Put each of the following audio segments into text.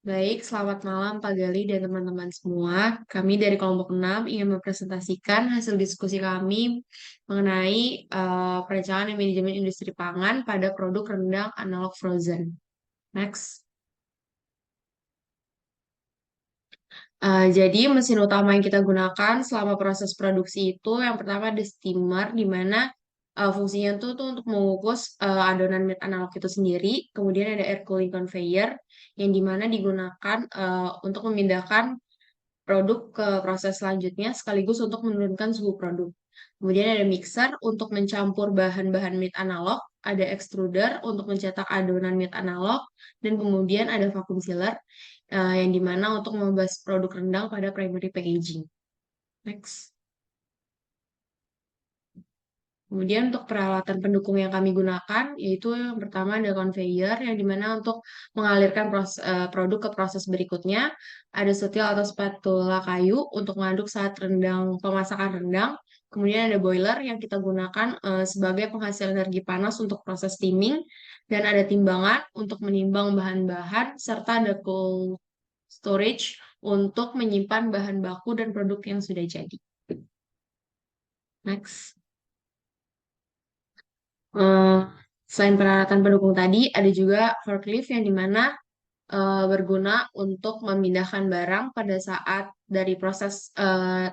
Baik, selamat malam Pak Gali dan teman-teman semua. Kami dari kelompok 6 ingin mempresentasikan hasil diskusi kami mengenai perencanaan dan manajemen industri pangan pada produk rendang analog frozen. Next. Jadi mesin utama yang kita gunakan selama proses produksi itu yang pertama ada steamer di mana fungsinya tuh untuk mengukus adonan meat analog itu sendiri. Kemudian ada air cooling conveyor yang dimana digunakan untuk memindahkan produk ke proses selanjutnya sekaligus untuk menurunkan suhu produk. Kemudian ada mixer untuk mencampur bahan-bahan meat analog, ada extruder untuk mencetak adonan meat analog, dan kemudian ada vacuum sealer yang dimana untuk membahas produk rendang pada primary packaging. Next. Kemudian untuk peralatan pendukung yang kami gunakan, yaitu yang pertama ada conveyor, yang dimana untuk mengalirkan produk ke proses berikutnya, ada setil atau spatula kayu untuk mengaduk saat pemasakan rendang, kemudian ada boiler yang kita gunakan sebagai penghasil energi panas untuk proses steaming, dan ada timbangan untuk menimbang bahan-bahan, serta ada cold storage untuk menyimpan bahan baku dan produk yang sudah jadi. Next. Eh, Selain peralatan pendukung tadi, ada juga forklift yang dimana berguna untuk memindahkan barang pada saat dari proses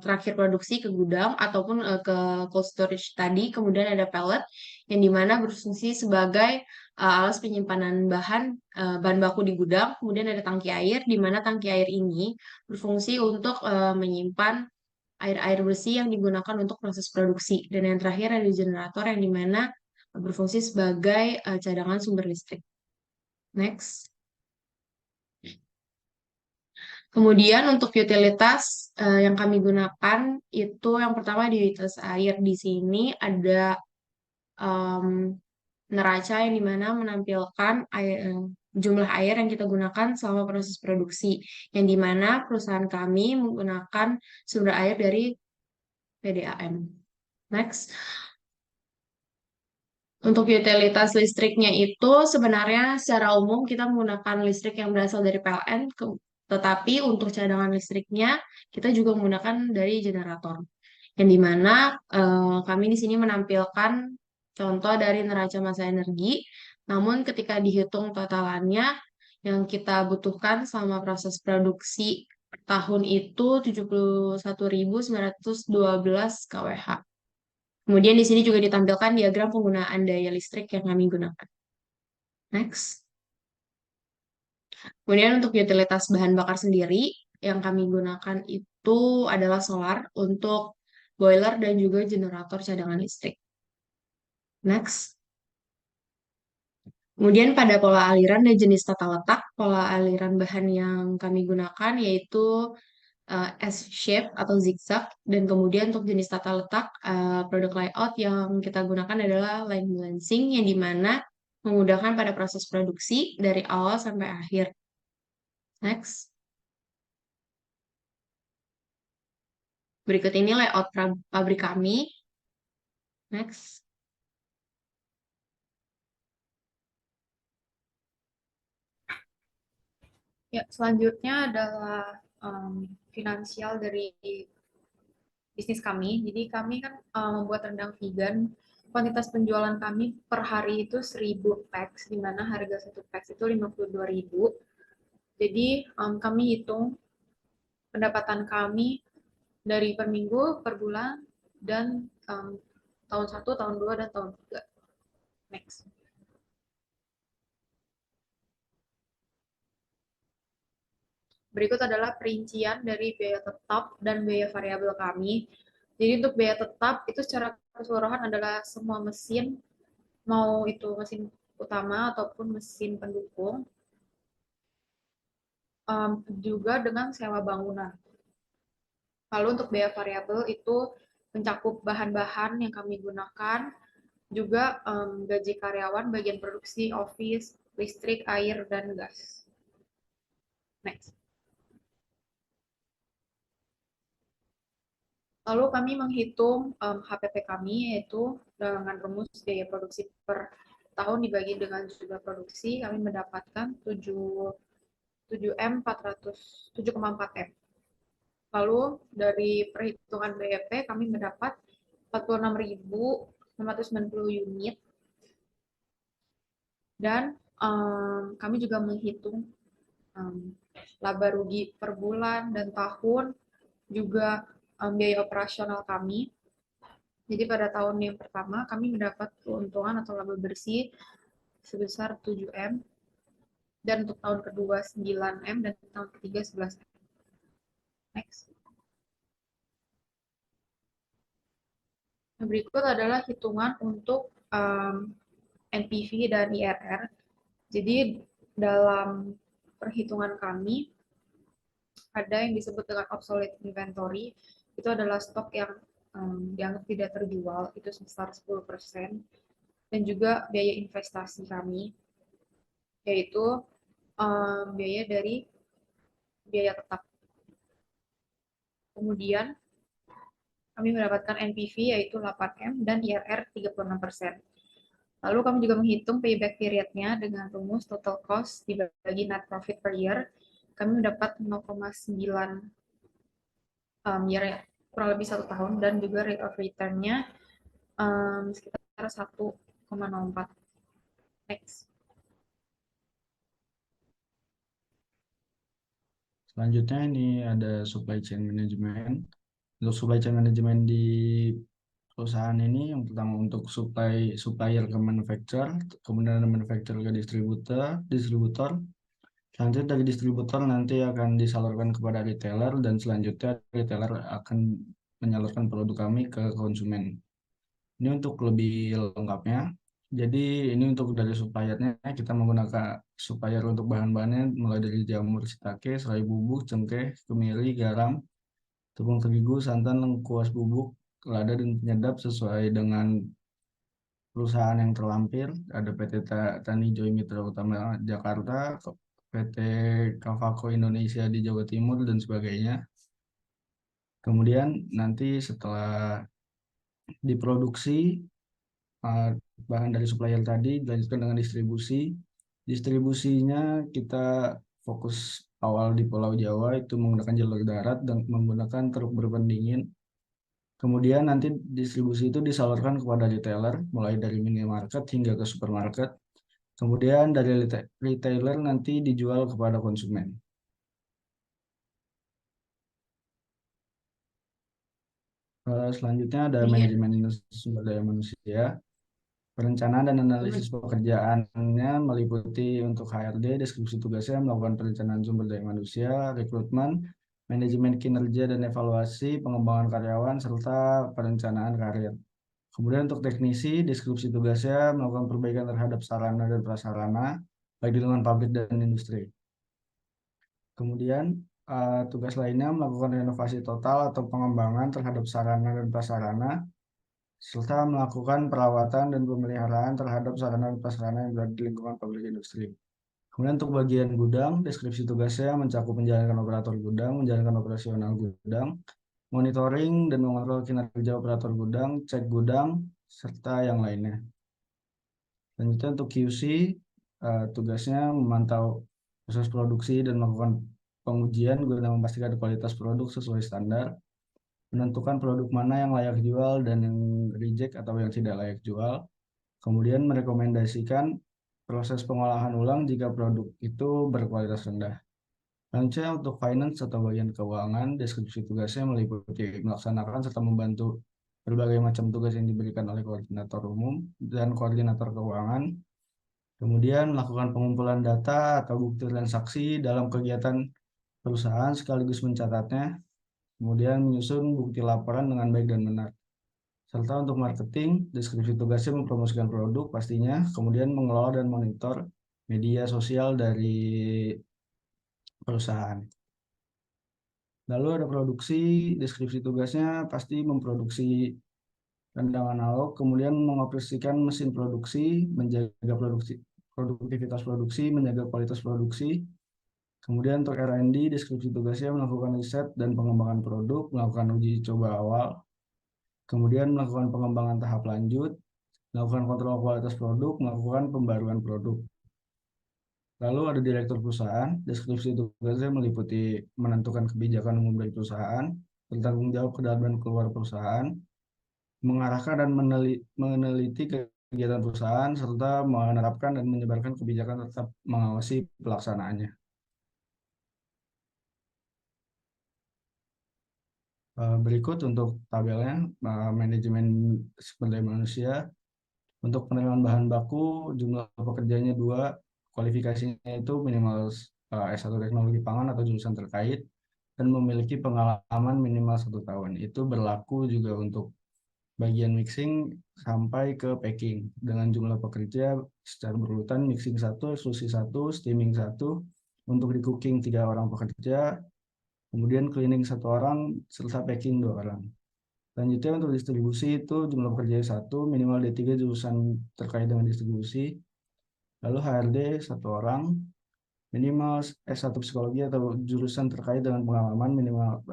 terakhir produksi ke gudang ataupun ke cold storage tadi. Kemudian ada pallet yang dimana berfungsi sebagai alas penyimpanan bahan baku di gudang. Kemudian ada tangki air, di mana tangki air ini berfungsi untuk menyimpan air-air bersih yang digunakan untuk proses produksi. Dan yang terakhir ada generator yang dimana berfungsi sebagai cadangan sumber listrik. Next. Kemudian untuk utilitas yang kami gunakan itu yang pertama di utilitas air di sini ada em, neraca yang dimana menampilkan jumlah air yang kita gunakan selama proses produksi, yang dimana perusahaan kami menggunakan sumber air dari PDAM. Next. Untuk utilitas listriknya itu sebenarnya secara umum kita menggunakan listrik yang berasal dari PLN, tetapi untuk cadangan listriknya kita juga menggunakan dari generator. Yang dimana kami di sini menampilkan contoh dari neraca massa energi, namun ketika dihitung totalannya yang kita butuhkan selama proses produksi per tahun itu 71.912 kWh. Kemudian di sini juga ditampilkan diagram penggunaan daya listrik yang kami gunakan. Next. Kemudian untuk utilitas bahan bakar sendiri, yang kami gunakan itu adalah solar untuk boiler dan juga generator cadangan listrik. Next. Kemudian pada pola aliran dan jenis tata letak, pola aliran bahan yang kami gunakan yaitu S-shape atau zigzag, dan kemudian untuk jenis tata letak produk layout yang kita gunakan adalah line balancing yang dimana memudahkan pada proses produksi dari awal sampai akhir. Next. Berikut ini layout pabrik kami. Next. Ya, selanjutnya adalah finansial dari bisnis kami. Jadi kami kan membuat rendang vegan. Kuantitas penjualan kami per hari itu 1000 packs, di mana harga satu packs itu 52.000. Jadi kami hitung pendapatan kami dari per minggu, per bulan, dan tahun 1, tahun 2, dan tahun 3. Next. Berikut adalah perincian dari biaya tetap dan biaya variabel kami. Jadi untuk biaya tetap itu secara keseluruhan adalah semua mesin, mau itu mesin utama ataupun mesin pendukung, juga dengan sewa bangunan. Lalu untuk biaya variabel itu mencakup bahan-bahan yang kami gunakan, juga gaji karyawan, bagian produksi, office, listrik, air, dan gas. Next. Lalu kami menghitung HPP kami, yaitu dengan rumus biaya produksi per tahun dibagi dengan jumlah produksi, kami mendapatkan 7M 7,4 M. Lalu dari perhitungan BEP kami mendapat 46.690 unit dan kami juga menghitung laba rugi per bulan dan tahun, juga biaya operasional kami. Jadi pada tahun yang pertama kami mendapat keuntungan atau laba bersih sebesar 7M, dan untuk tahun kedua 9M, dan tahun ketiga 11M. Next. Berikut adalah hitungan untuk NPV dan IRR. Jadi dalam perhitungan kami ada yang disebut dengan obsolete inventory. Itu adalah stok yang dianggap tidak terjual, itu sebesar 10%. Dan juga biaya investasi kami, yaitu biaya dari biaya tetap. Kemudian kami mendapatkan NPV yaitu 8M dan IRR 36%. Lalu kami juga menghitung payback period-nya dengan rumus total cost dibagi net profit per year. Kami mendapat 0,9 year, kurang lebih 1 tahun, dan juga rate of return-nya sekitar 1,04. Next. Selanjutnya ini ada supply chain management. Untuk supply chain management di perusahaan ini yang pertama untuk supplier ke manufacturer, kemudian manufacturer ke distributor. Selanjutnya dari distributor nanti akan disalurkan kepada retailer, dan selanjutnya retailer akan menyalurkan produk kami ke konsumen. Ini untuk lebih lengkapnya. Jadi ini untuk dari suppliernya, kita menggunakan supplier untuk bahan-bahannya mulai dari jamur, shiitake, serai bubuk, cengkeh, kemiri, garam, tepung terigu, santan, lengkuas bubuk, lada, dan penyedap sesuai dengan perusahaan yang terlampir. Ada PT Tani Joy Mitra Utama Jakarta, PT Kavako Indonesia di Jawa Timur, dan sebagainya. Kemudian nanti setelah diproduksi bahan dari supplier tadi dilanjutkan dengan distribusi. Distribusinya kita fokus awal di Pulau Jawa itu menggunakan jalur darat dan menggunakan truk berpendingin. Kemudian nanti distribusi itu disalurkan kepada retailer mulai dari minimarket hingga ke supermarket. Kemudian dari retailer nanti dijual kepada konsumen. Selanjutnya ada manajemen sumber daya manusia. Perencanaan dan analisis pekerjaannya meliputi untuk HRD, deskripsi tugasnya, melakukan perencanaan sumber daya manusia, rekrutmen, manajemen kinerja dan evaluasi, pengembangan karyawan, serta perencanaan karir. Kemudian untuk teknisi, deskripsi tugasnya melakukan perbaikan terhadap sarana dan prasarana, baik di lingkungan pabrik dan industri. Kemudian tugas lainnya melakukan renovasi total atau pengembangan terhadap sarana dan prasarana, serta melakukan perawatan dan pemeliharaan terhadap sarana dan prasarana yang berada di lingkungan pabrik industri. Kemudian untuk bagian gudang, deskripsi tugasnya mencakup menjalankan operator gudang, menjalankan operasional gudang, monitoring dan mengontrol kinerja operator gudang, cek gudang, serta yang lainnya. Selanjutnya untuk QC, tugasnya memantau proses produksi dan melakukan pengujian guna memastikan kualitas produk sesuai standar, menentukan produk mana yang layak jual dan yang reject atau yang tidak layak jual, kemudian merekomendasikan proses pengolahan ulang jika produk itu berkualitas rendah. Selanjutnya untuk finance atau bagian keuangan, deskripsi tugasnya meliputi melaksanakan serta membantu berbagai macam tugas yang diberikan oleh koordinator umum dan koordinator keuangan. Kemudian melakukan pengumpulan data atau bukti transaksi dalam kegiatan perusahaan sekaligus mencatatnya. Kemudian menyusun bukti laporan dengan baik dan benar. Serta untuk marketing, deskripsi tugasnya mempromosikan produk pastinya, kemudian mengelola dan monitor media sosial dari perusahaan. Lalu ada produksi, deskripsi tugasnya pasti memproduksi rendang analog, kemudian mengoperasikan mesin produksi, menjaga produktivitas produksi, menjaga kualitas produksi. Kemudian untuk R&D, deskripsi tugasnya melakukan riset dan pengembangan produk, melakukan uji coba awal, kemudian melakukan pengembangan tahap lanjut, melakukan kontrol kualitas produk, melakukan pembaruan produk. Lalu ada direktur perusahaan, deskripsi tugasnya meliputi menentukan kebijakan umum dari perusahaan, bertanggung jawab ke dalam dan keluar perusahaan, mengarahkan dan meneliti kegiatan perusahaan, serta menerapkan dan menyebarkan kebijakan tetap mengawasi pelaksanaannya. Berikut untuk tabelnya, manajemen sumber daya manusia. Untuk penerimaan bahan baku, jumlah pekerjanya 2, kualifikasinya itu minimal S1 Teknologi Pangan atau jurusan terkait, dan memiliki pengalaman minimal 1 tahun. Itu berlaku juga untuk bagian mixing sampai ke packing, dengan jumlah pekerja secara berurutan mixing 1, extrusi 1, steaming 1, untuk di cooking 3 orang pekerja, kemudian cleaning 1 orang, serta packing 2 orang. Selanjutnya untuk distribusi itu jumlah pekerjanya 1, minimal D3 jurusan terkait dengan distribusi. Lalu HRD 1 orang, minimal S1 psikologi atau jurusan terkait dengan pengalaman minimal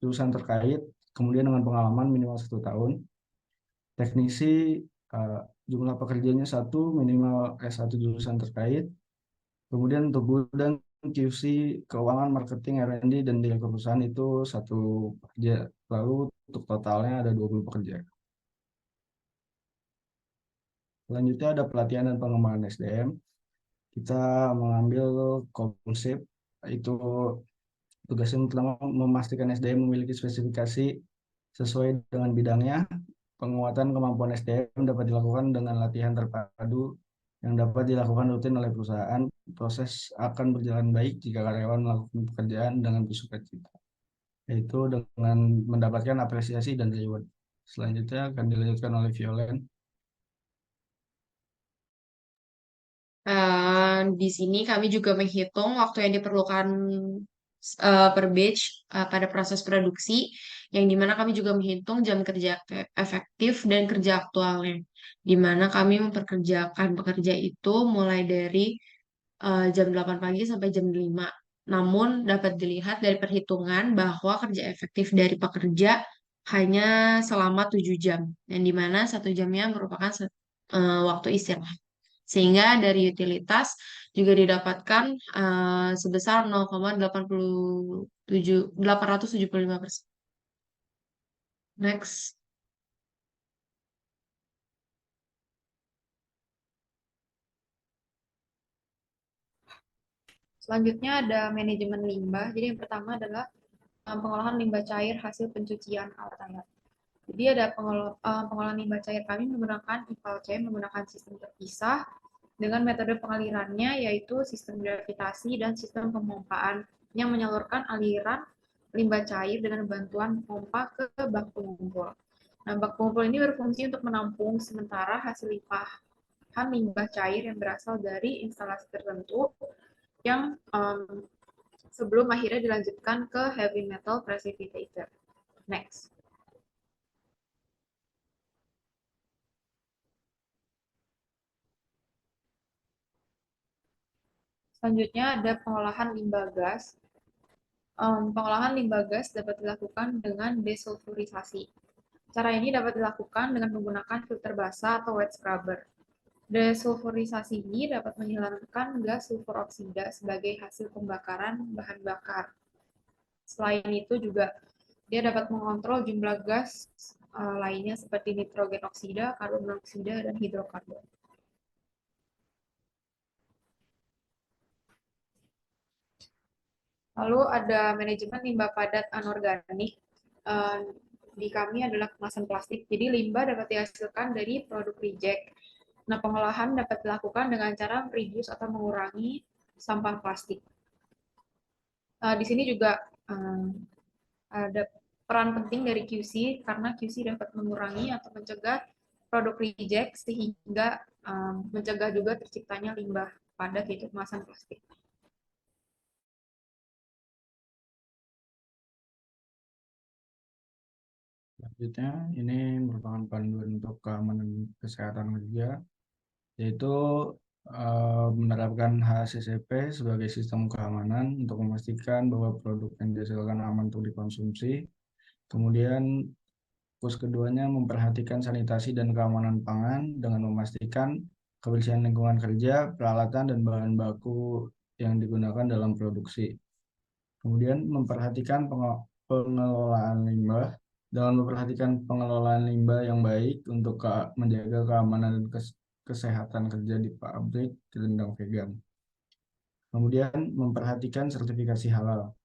jurusan terkait, kemudian dengan pengalaman minimal 1 tahun. Teknisi jumlah pekerjanya 1, minimal S1 jurusan terkait. Kemudian untuk gudang, QC, keuangan, marketing, R&D, dan direktur perusahaan itu 1 pekerja. Lalu untuk totalnya ada 20 pekerja. Selanjutnya ada pelatihan dan pengembangan SDM. Kita mengambil konsep, itu tugasnya pertama memastikan SDM memiliki spesifikasi sesuai dengan bidangnya. Penguatan kemampuan SDM dapat dilakukan dengan latihan terpadu yang dapat dilakukan rutin oleh perusahaan. Proses akan berjalan baik jika karyawan melakukan pekerjaan dengan bersukacita, yaitu dengan mendapatkan apresiasi dan reward. Selanjutnya akan dilanjutkan oleh Violen. Di sini kami juga menghitung waktu yang diperlukan per batch pada proses produksi, yang dimana kami juga menghitung jam kerja efektif dan kerja aktualnya, dimana kami memperkerjakan pekerja itu mulai dari jam 8 pagi sampai jam 5. Namun dapat dilihat dari perhitungan bahwa kerja efektif dari pekerja hanya selama 7 jam, yang dimana 1 jamnya merupakan waktu istirahat. Sehingga dari utilitas juga didapatkan sebesar 0,875%. Next. Selanjutnya ada manajemen limbah. Jadi yang pertama adalah pengolahan limbah cair hasil pencucian alat-alat. Jadi ada pengolahan limbah cair kami menggunakan IPAL-C, menggunakan sistem terpisah dengan metode pengalirannya yaitu sistem gravitasi dan sistem pemompaan yang menyalurkan aliran limbah cair dengan bantuan pompa ke bak pengumpul. Nah, bak pengumpul ini berfungsi untuk menampung sementara hasil limpahan limbah cair yang berasal dari instalasi tertentu yang sebelum akhirnya dilanjutkan ke heavy metal precipitator. Next. Selanjutnya ada pengolahan limbah gas. Pengolahan limbah gas dapat dilakukan dengan desulfurisasi. Cara ini dapat dilakukan dengan menggunakan filter basah atau wet scrubber. Desulfurisasi ini dapat menghilangkan gas sulfur oksida sebagai hasil pembakaran bahan bakar. Selain itu juga dia dapat mengontrol jumlah gas lainnya seperti nitrogen oksida, karbon monoksida, dan hidrokarbon. Lalu ada manajemen limbah padat anorganik. Di kami adalah kemasan plastik. Jadi limbah dapat dihasilkan dari produk reject. Nah, pengolahan dapat dilakukan dengan cara reduce atau mengurangi sampah plastik. Di sini juga ada peran penting dari QC karena QC dapat mengurangi atau mencegah produk reject sehingga mencegah juga terciptanya limbah padat yaitu kemasan plastik. Selanjutnya, ini merupakan panduan untuk keamanan kesehatan kerja, yaitu menerapkan HACCP sebagai sistem keamanan untuk memastikan bahwa produk yang dihasilkan aman untuk dikonsumsi. Kemudian, keduanya memperhatikan sanitasi dan keamanan pangan dengan memastikan kebersihan lingkungan kerja, peralatan, dan bahan baku yang digunakan dalam produksi. Kemudian memperhatikan pengelolaan limbah. Dengan memperhatikan pengelolaan limbah yang baik untuk menjaga keamanan dan kesehatan kerja di pabrik rendang vegan. Kemudian memperhatikan sertifikasi halal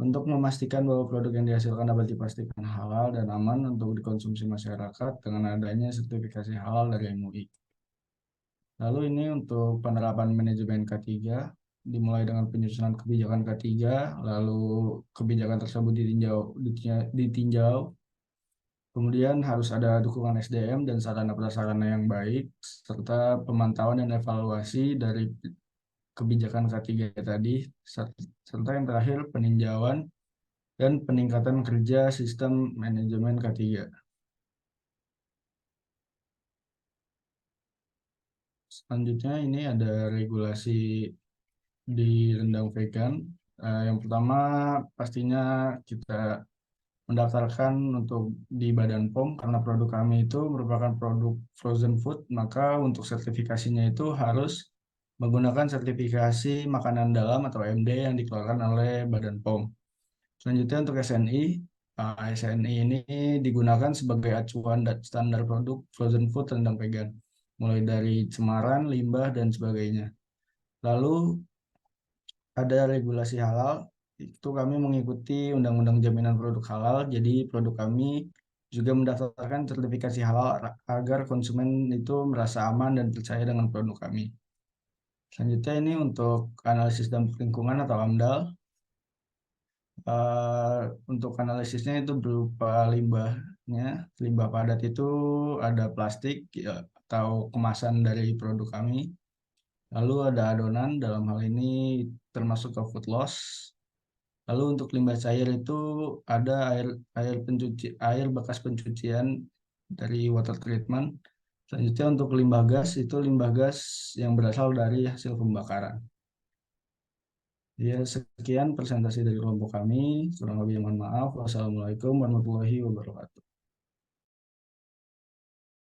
untuk memastikan bahwa produk yang dihasilkan dapat dipastikan halal dan aman untuk dikonsumsi masyarakat dengan adanya sertifikasi halal dari MUI. Lalu ini untuk penerapan manajemen K3, dimulai dengan penyusunan kebijakan K3, lalu kebijakan tersebut ditinjau, kemudian harus ada dukungan SDM dan sarana prasarana yang baik, serta pemantauan dan evaluasi dari kebijakan K3 tadi, serta yang terakhir peninjauan dan peningkatan kerja sistem manajemen K3. Selanjutnya ini ada regulasi di rendang vegan. Yang pertama pastinya kita mendaftarkan untuk di Badan POM karena produk kami itu merupakan produk frozen food, maka untuk sertifikasinya itu harus menggunakan sertifikasi makanan dalam atau MD yang dikeluarkan oleh Badan POM. Selanjutnya untuk SNI, SNI ini digunakan sebagai acuan standar produk frozen food rendang vegan, mulai dari cemaran, limbah, dan sebagainya. Lalu ada regulasi halal, itu kami mengikuti Undang-Undang Jaminan Produk Halal, jadi produk kami juga mendaftarkan sertifikasi halal agar konsumen itu merasa aman dan percaya dengan produk kami. Selanjutnya ini untuk analisis dampak lingkungan atau AMDAL. Untuk analisisnya itu berupa limbahnya. Limbah padat itu ada plastik ya, atau kemasan dari produk kami. Lalu ada adonan, dalam hal ini termasuk ke food loss. Lalu untuk limbah cair itu ada air bekas pencucian dari water treatment. Selanjutnya untuk limbah gas itu limbah gas yang berasal dari hasil pembakaran. Ya, sekian presentasi dari kelompok kami. Kurang lebih mohon maaf. Wassalamualaikum warahmatullahi wabarakatuh.